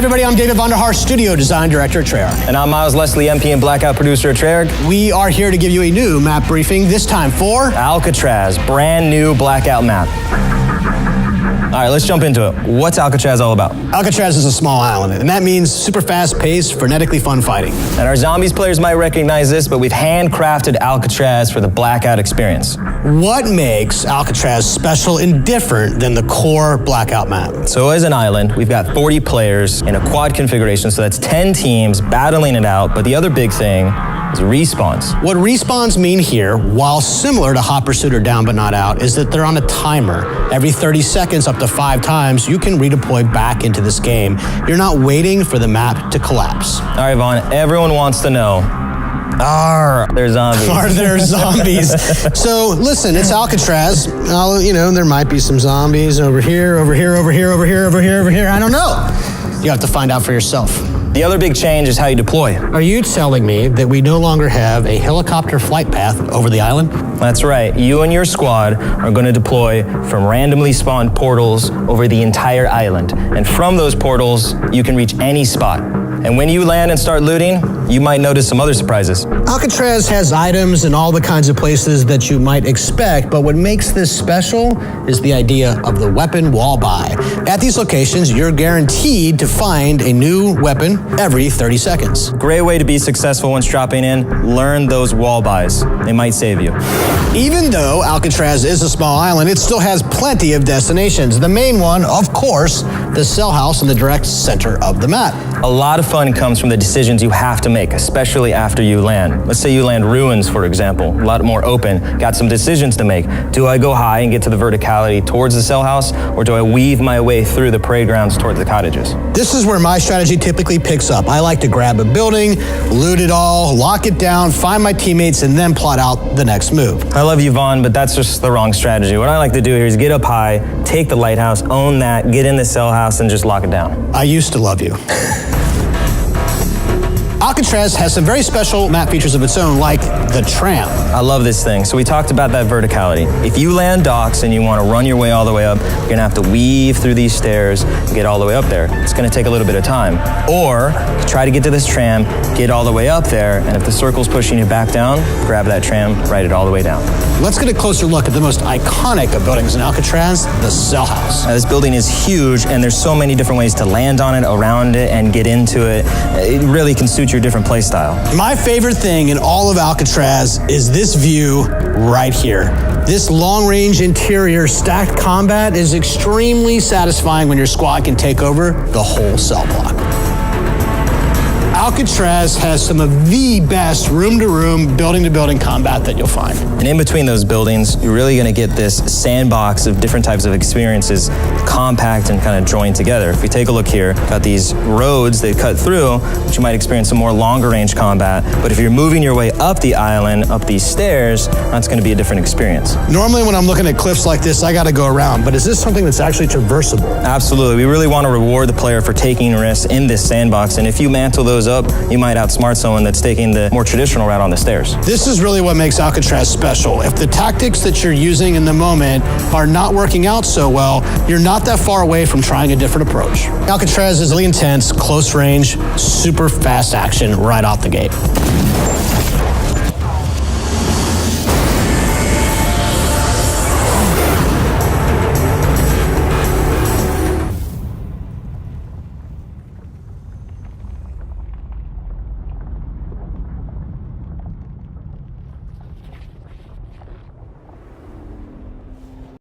everybody, I'm David Vonderhaar, Studio Design Director at Treyarch. And I'm Miles Leslie, MP and Blackout Producer at Treyarch. We are here to give you a new map briefing, this time for Alcatraz, brand new Blackout map. All right, let's jump into it. What's Alcatraz all about? Alcatraz is a small island, and that means super fast-paced, frenetically fun fighting. And our Zombies players might recognize this, but we've handcrafted Alcatraz for the Blackout experience. What makes Alcatraz special and different than the core Blackout map? So as an island, we've got 40 players in a quad configuration, so that's 10 teams battling it out, but the other big thing is respawns. What respawns mean here, while similar to Hot Pursuit or Down But Not Out, is that they're on a timer. Every 30 seconds, up to 5 times, you can redeploy back into this game. You're not waiting for the map to collapse. All right, Vaughn, everyone wants to know, are there zombies? Are there zombies? So listen, it's Alcatraz. There might be some zombies over here, over here, over here, over here, over here, over here. I don't know. You have to find out for yourself. The other big change is how you deploy. Are you telling me that we no longer have a helicopter flight path over the island? That's right. You and your squad are going to deploy from randomly spawned portals over the entire island. And from those portals, you can reach any spot. And when you land and start looting, you might notice some other surprises. Alcatraz has items in all the kinds of places that you might expect, but what makes this special is the idea of the weapon wall buy. At these locations, you're guaranteed to find a new weapon every 30 seconds. Great way to be successful once dropping in. Learn those wall buys. They might save you. Even though Alcatraz is a small island, it still has plenty of destinations. The main one, of course, the cell house in the direct center of the map. A lot of fun comes from the decisions you have to make, especially after you land. Let's say you land ruins, for example, a lot more open, got some decisions to make. Do I go high and get to the verticality towards the cell house, or do I weave my way through the playgrounds towards the cottages? This is where my strategy typically picks up. I like to grab a building, loot it all, lock it down, find my teammates, and then plot out the next move. I love you, Vaughn, but that's just the wrong strategy. What I like to do here is get up high, take the lighthouse, own that, get in the cell house, and just lock it down. I used to love you. Alcatraz has some very special map features of its own, like the tram. I love this thing. So we talked about that verticality. If you land docks and you want to run your way all the way up, you're going to have to weave through these stairs and get all the way up there. It's going to take a little bit of time. Or try to get to this tram, get all the way up there, and if the circle's pushing you back down, grab that tram, ride it all the way down. Let's get a closer look at the most iconic of buildings in Alcatraz, the cell house. This building is huge, and there's so many different ways to land on it, around it, and get into it. It really can suit your different play style. My favorite thing in all of Alcatraz is this view right here. This long-range interior stacked combat is extremely satisfying when your squad can take over the whole cell block. Alcatraz has some of the best room-to-room, building-to-building combat that you'll find. And in between those buildings, you're really going to get this sandbox of different types of experiences, compact and kind of joined together. If we take a look here, got these roads they cut through, which you might experience some more longer-range combat. But if you're moving your way up the island, up these stairs, that's going to be a different experience. Normally when I'm looking at cliffs like this, I got to go around. But is this something that's actually traversable? Absolutely. We really want to reward the player for taking risks in this sandbox. And if you mantle those up, you might outsmart someone that's taking the more traditional route on the stairs. This is really what makes Alcatraz special. If the tactics that you're using in the moment are not working out so well, you're not that far away from trying a different approach. Alcatraz is really intense, close range, super fast action right off the gate.